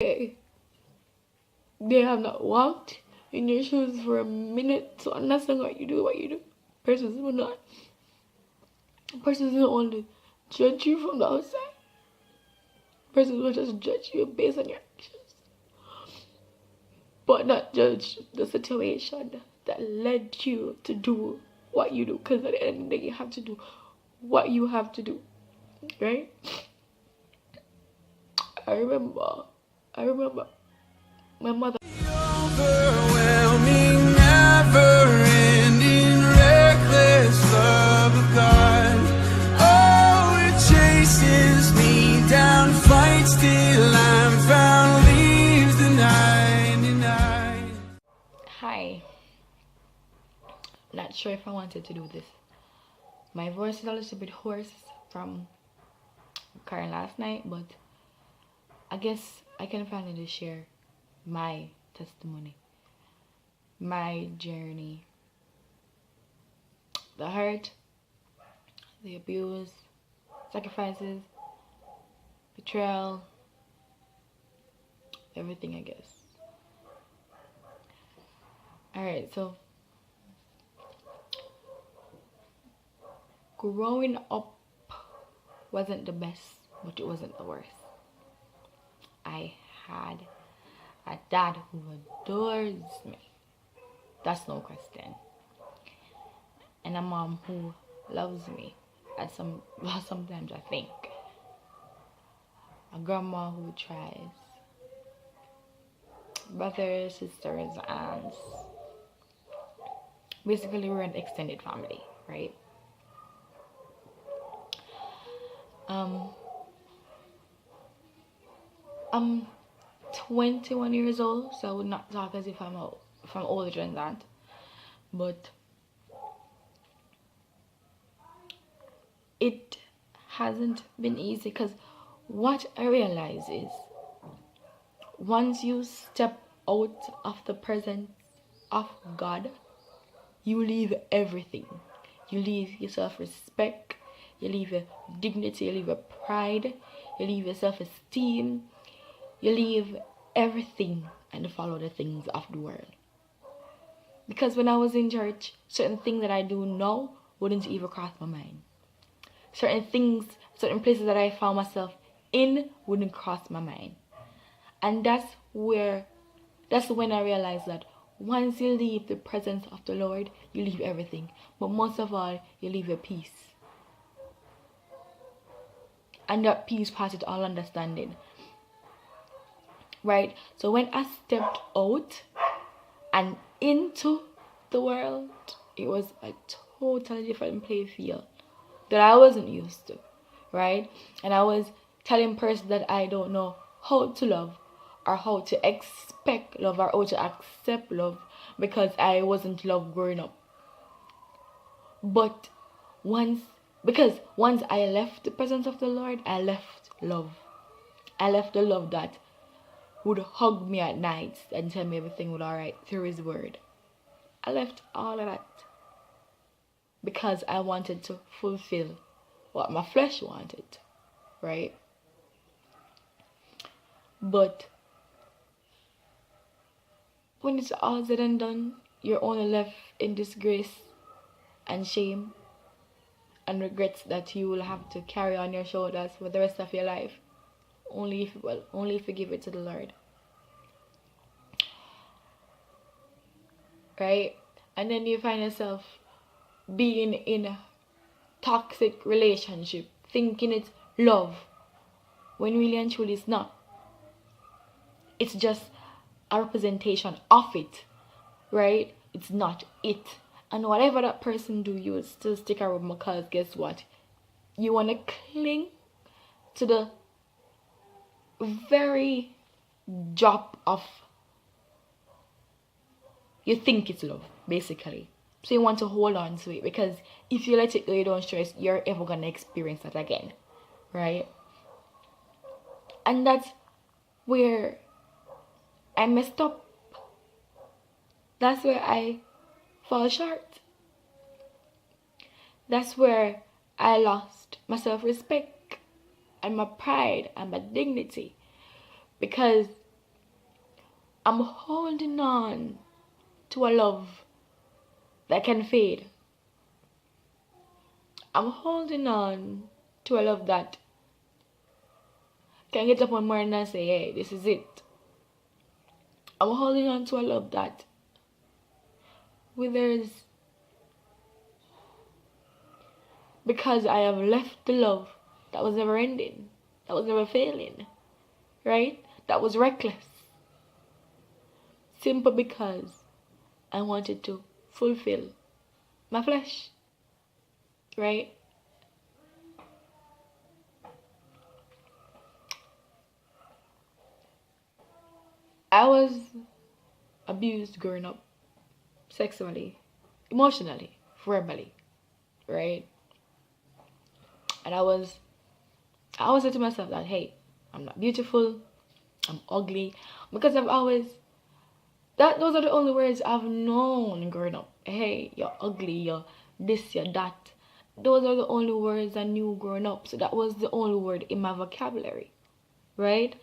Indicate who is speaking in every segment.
Speaker 1: They have not walked in your shoes for a minute to understand what you do. Persons will not. Persons will only judge you from the outside. Persons will just judge you based on your actions, but not judge the situation that led you to do what you do. Because at the end of the day, you have to do what you have to do, right? I remember my mother.
Speaker 2: Overwhelming, never-ending, reckless love of God. Oh, it chases me down, fights till I'm found, leaves the 99.
Speaker 1: Hi. Not sure if I wanted to do this. My voice is a little bit hoarse from crying last night, but I guess I can finally share my testimony, my journey, the hurt, the abuse, sacrifices, betrayal, everything, I guess. Alright, so growing up wasn't the best, but it wasn't the worst. I had a dad who adores me. That's no question. And a mom who loves me, as sometimes I think. A grandma who tries. Brothers, sisters, aunts. Basically, we're an extended family, right? I'm 21 years old, so I would not talk as if I'm older than that. But it hasn't been easy, because what I realize is once you step out of the presence of God, you leave everything. You leave your self-respect, you leave your dignity, you leave your pride, you leave your self-esteem, you leave everything and follow the things of the world. Because when I was in church, certain things that I do now wouldn't even cross my mind. Certain things, certain places that I found myself in wouldn't cross my mind. And that's when I realized that once you leave the presence of the Lord, you leave everything. But most of all, you leave your peace. And that peace passes all understanding. Right? So when I stepped out and into the world, it was a totally different playing field that I wasn't used to. Right? And I was telling persons that I don't know how to love, or how to expect love, or how to accept love, because I wasn't loved growing up. But once I left the presence of the Lord, I left love. I left the love that would hug me at night and tell me everything was alright through His word. I left all of that because I wanted to fulfill what my flesh wanted, right? But when it's all said and done, you're only left in disgrace and shame and regrets that you will have to carry on your shoulders for the rest of your life. Only if you give it to the Lord. Right? And then you find yourself being in a toxic relationship, thinking it's love, when really and truly it's not. It's just a representation of it, right? It's not it. And whatever that person do, you will still stick around, because guess what? You want to cling to the very drop of you think it's love, basically. So you want to hold on to it, because if you let it go, you don't stress, you're ever gonna experience that again, right? And that's where I messed up. That's where I fall short. That's where I lost my self-respect and my pride and my dignity, because I'm holding on to a love that can fade. I'm holding on to a love that can get up one morning and say, hey, this is it. I'm holding on to a love that withers because I have left the love that was never ending, that was never failing, right? That was reckless. Simple because I wanted to fulfill my flesh, right? I was abused growing up, sexually, emotionally, verbally, right? And I always said to myself that, hey, I'm not beautiful, I'm ugly, because I've always, those are the only words I've known growing up. Hey, you're ugly, you're this, you're that. Those are the only words I knew growing up. So that was the only word in my vocabulary, right?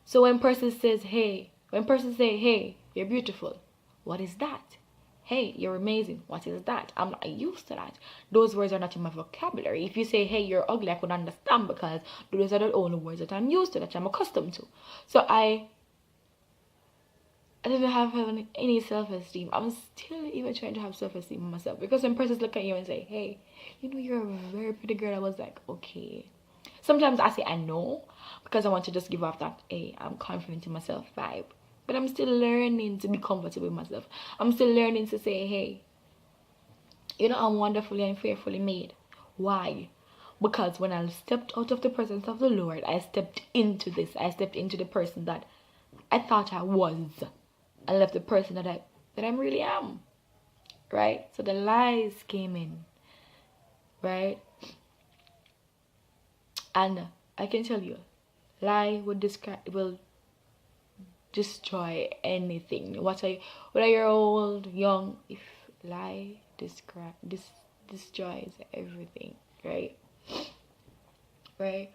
Speaker 1: So when person says, hey, you're beautiful, what is that? Hey, you're amazing, what is that? I'm not used to that. Those words are not in my vocabulary. If you say, hey, you're ugly, I could understand because those are the only words that I'm used to, that I'm accustomed to. So I didn't have any self-esteem. I'm still even trying to have self-esteem in myself. Because when persons look at you and say, hey, you know, you're a very pretty girl, I was like, okay. Sometimes I say I know because I want to just give off that, hey, I'm confident in myself vibe. But I'm still learning to be comfortable with myself. I'm still learning to say, hey, you know, I'm wonderfully and fearfully made. Why? Because when I stepped out of the presence of the Lord, I stepped into this. I stepped into the person that I thought I was. I left the person that I really am. Right? So the lies came in. Right? And I can tell you, lie will destroy anything. Whether you're old, young, if lie destroys everything, right? Right?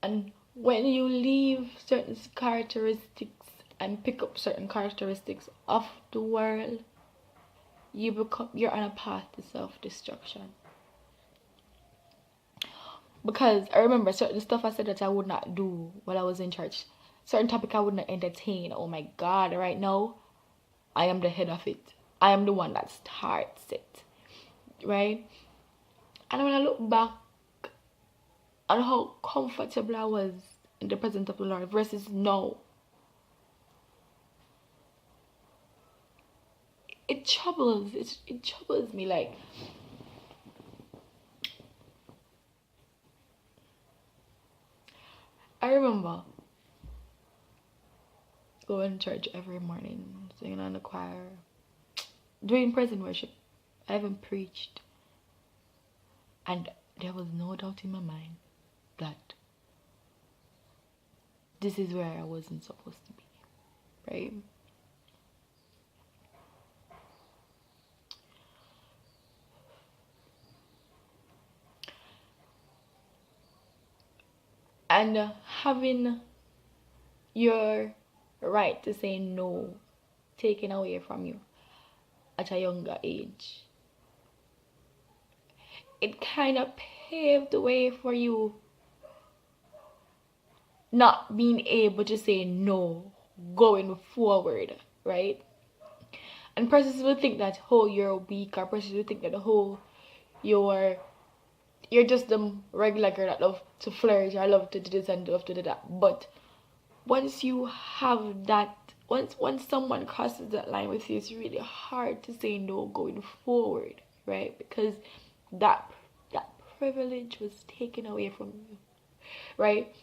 Speaker 1: And when you leave certain characteristics and pick up certain characteristics of the world, you're on a path to self-destruction. Because I remember certain stuff I said that I would not do while I was in church. Certain topic I would not entertain. Oh my God, right now, I am the head of it. I am the one that starts it. Right? And when I look back on how comfortable I was in the presence of the Lord versus now, it troubles me. Like, I remember going to church every morning, singing on the choir, doing praise and worship. I even preached. And there was no doubt in my mind that this is where I wasn't supposed to be, right? And having your right to say no taken away from you at a younger age, it kind of paved the way for you not being able to say no going forward, right? And persons will think that, oh, you're weak, or persons will think that, oh, you're just the regular girl that love to flirt, or love to do this and love to do that. But once you have that, once someone crosses that line with you, it's really hard to say no going forward, right? Because that privilege was taken away from you, right?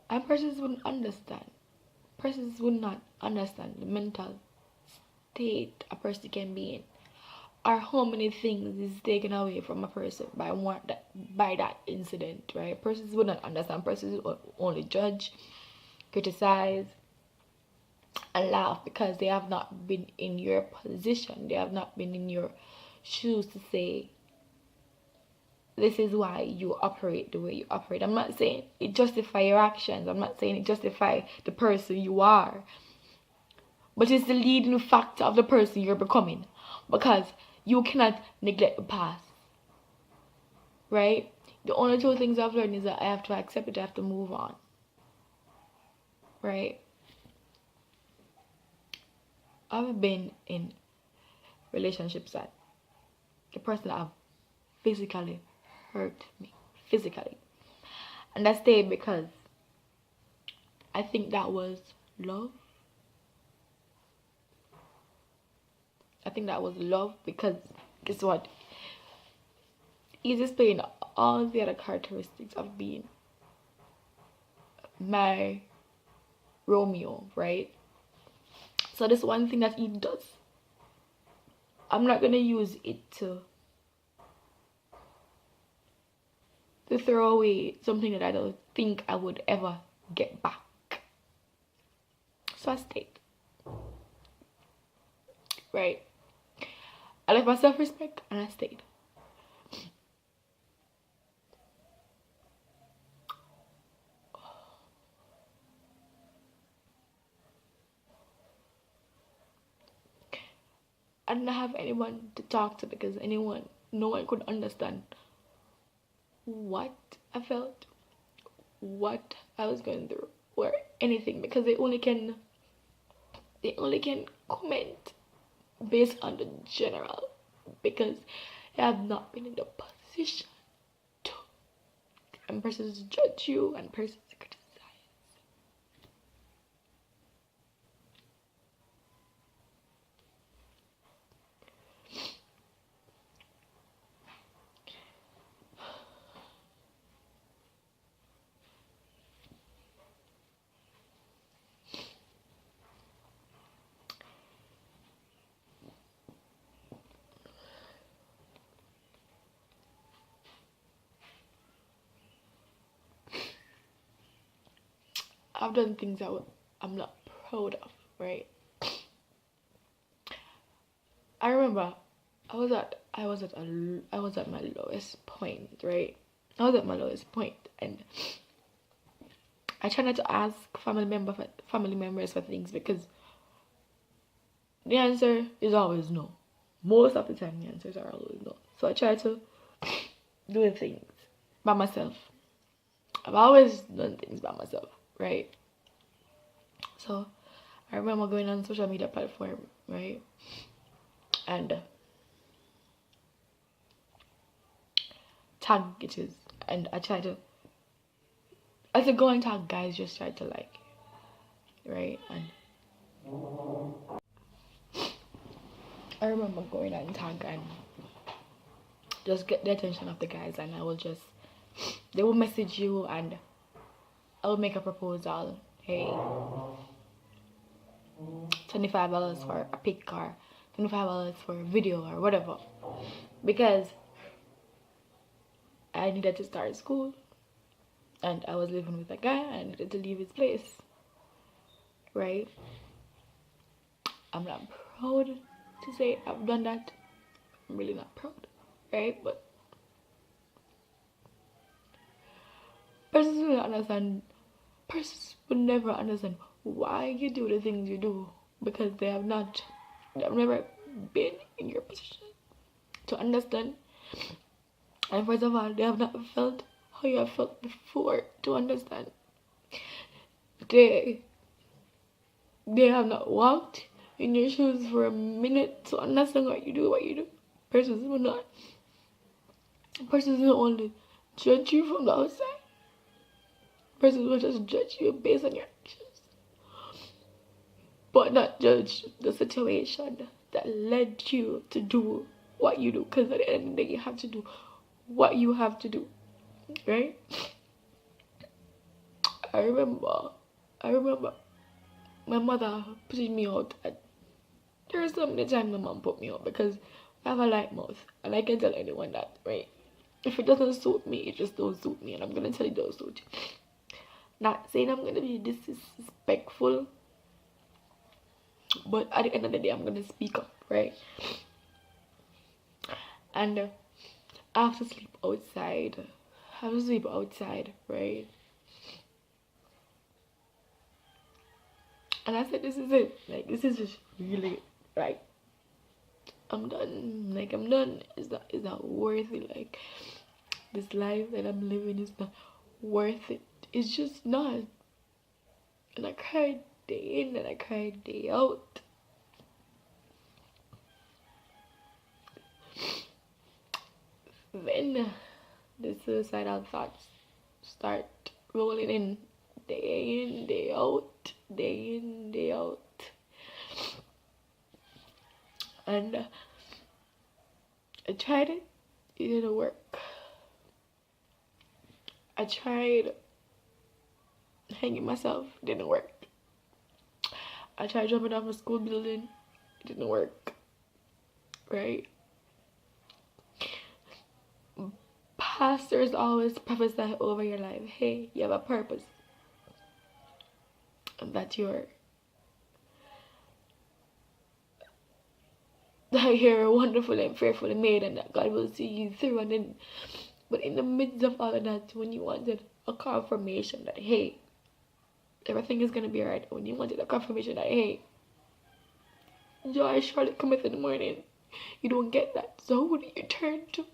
Speaker 1: And persons wouldn't understand. Persons would not understand the mental state a person can be in, or how many things is taken away from a person by that incident, right? Persons would not understand. Persons would only judge, criticize, and laugh because they have not been in your position. They have not been in your shoes to say, this is why you operate the way you operate. I'm not saying it justifies your actions. I'm not saying it justifies the person you are. But it's the leading factor of the person you're becoming. Because you cannot neglect the past. Right? The only two things I've learned is that I have to accept it, I have to move on. Right? I've been in relationships that the person that have physically hurt me. Physically. And I stayed because I think that was love. I think that was love because guess what? He's displaying all the other characteristics of being my Romeo, right? So this one thing that he does, I'm not gonna use it to throw away something that I don't think I would ever get back. So I stayed. Right? I left my self-respect and I stayed. I didn't have anyone to talk to because no one could understand what I felt, what I was going through, or anything, because they only can comment based on the general, because I have not been in the position to, and persons judge you and persons criticize. I've done things that I'm not proud of, right? I remember I was at my lowest point, right? I was at my lowest point, and I try not to ask family members for things because the answer is always no. Most of the time, the answers are always no. So I try to do things by myself. I've always done things by myself, right? So I remember going on social media platform, right? And tag bitches, and I go and tag guys, just try to like, right? And I remember going and tag and just get the attention of the guys, and they will message you and I will make a proposal. Hey, $25 for a pic or $25 for a video or whatever, because I needed to start school and I was living with a guy and I needed to leave his place, right? I'm not proud to say I've done that. I'm really not proud, right? But persons will never understand why you do the things you do, because they have never been in your position to understand. And first of all, they have not felt how you have felt before to understand. They have not walked in your shoes for a minute to understand what you do. Persons will only judge you from the outside. Persons will just judge you based on your actions, but not judge the situation that led you to do what you do. Because at the end of the day, you have to do what you have to do, right? I remember my mother putting me out. There are so many times my mom put me out because I have a light mouth, and I can tell anyone that, right? If it doesn't suit me, it just don't suit me, and I'm gonna tell you it don't suit you. Not saying I'm gonna be disrespectful, but at the end of the day, I'm gonna speak up, right? And I have to sleep outside. I have to sleep outside, right? And I said, this is it. Like, this is just really, like, I'm done. Like, I'm done. It's not worth it. Like, this life that I'm living is not worth it. It's just not. And I cried day in and I cried day out. Then the suicidal thoughts start rolling in, day out, day in, day out. And I tried it, it didn't work. I tried hanging myself, it didn't work. I tried jumping off a school building, it didn't work, right? Pastors always prophesy over your life, hey, you have a purpose. And that you're wonderful and fearfully made and that God will see you through. And then, but in the midst of all of that, when you wanted a confirmation that, hey, everything is going to be alright, when you wanted a confirmation that, hey, joy surely cometh in the morning, you don't get that. So who do you turn to?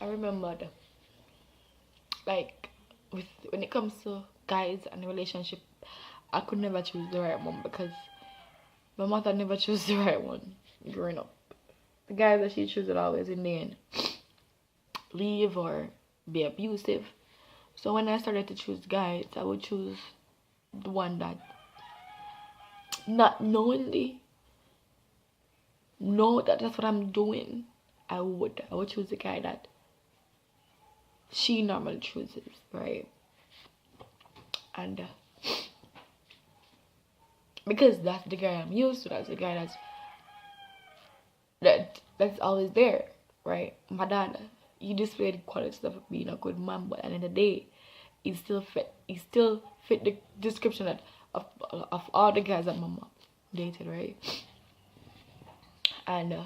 Speaker 1: I remembered, like, when it comes to guys and relationship, I could never choose the right one because my mother never chose the right one growing up. The guy that she chose would always in the end leave or be abusive. So when I started to choose guys, I would choose the one that not knowingly know that that's what I'm doing. I would choose the guy that she normally chooses, right? And because that's the guy I'm used to, that's the guy that's always there, right? My dad, he displayed qualities of being a good man, but at the end of the day, he still fit the description of all the guys that my mom dated, right? And it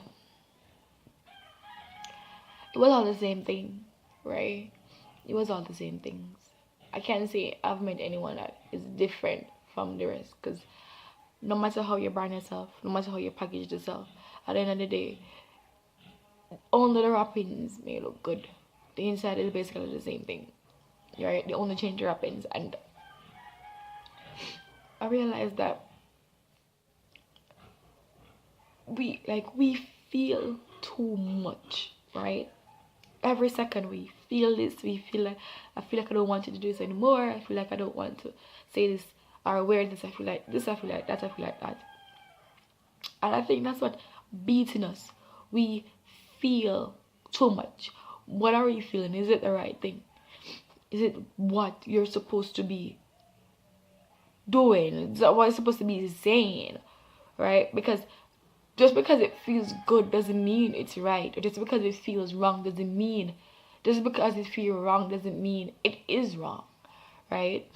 Speaker 1: was all the same thing, right? It was all the same things. I can't say I've met anyone that is different from the rest, because no matter how you brand yourself, no matter how you package yourself, at the end of the day, only the wrappings may look good. The inside is basically the same thing, right? They only change the wrappings. And I realized that we feel too much, right? Every second we feel this, we feel like, I feel like I don't want you to do this anymore, I feel like I don't want to say this or wear this, I feel like this, I feel like that, I feel like that. And I think that's what beating us. We feel too much. What are you feeling? Is it the right thing? Is it what you're supposed to be doing? Is that what you're supposed to be saying? Right? Because just because it feels good doesn't mean it's right. Or just because it feels wrong doesn't mean, just because it feels wrong doesn't mean it is wrong. Right?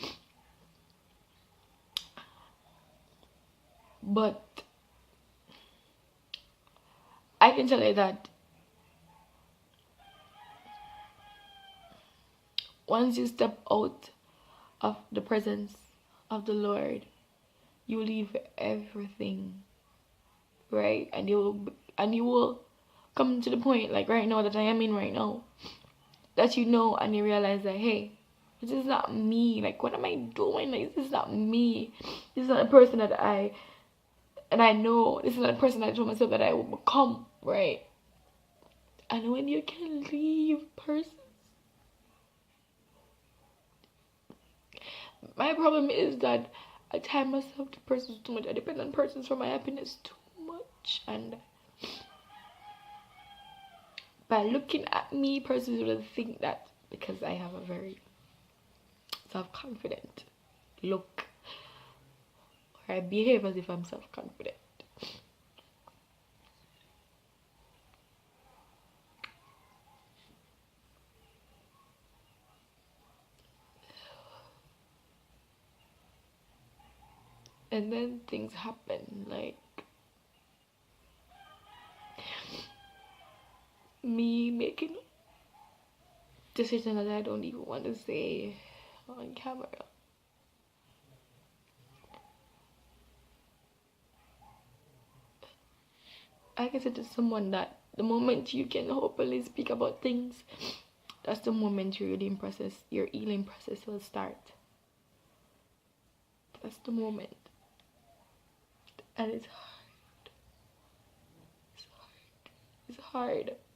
Speaker 1: But I can tell you that once you step out of the presence of the Lord, you leave everything, right? And you will come to the point, like right now that I am in right now, that you know and you realize that, hey, this is not me. Like, what am I doing? Like, this is not me. This is not the person that I And I know this is not the person I told myself that I would become, right? And when you can leave persons, my problem is that I tie myself to persons too much. I depend on persons for my happiness too much. And by looking at me, persons will think that because I have a very self-confident look, or I behave as if I'm self-confident. And then things happen, like me making decisions that I don't even want to say on camera. I can say to someone that the moment you can openly speak about things, that's the moment your healing process will start. That's the moment. And it's hard. It's hard. It's hard.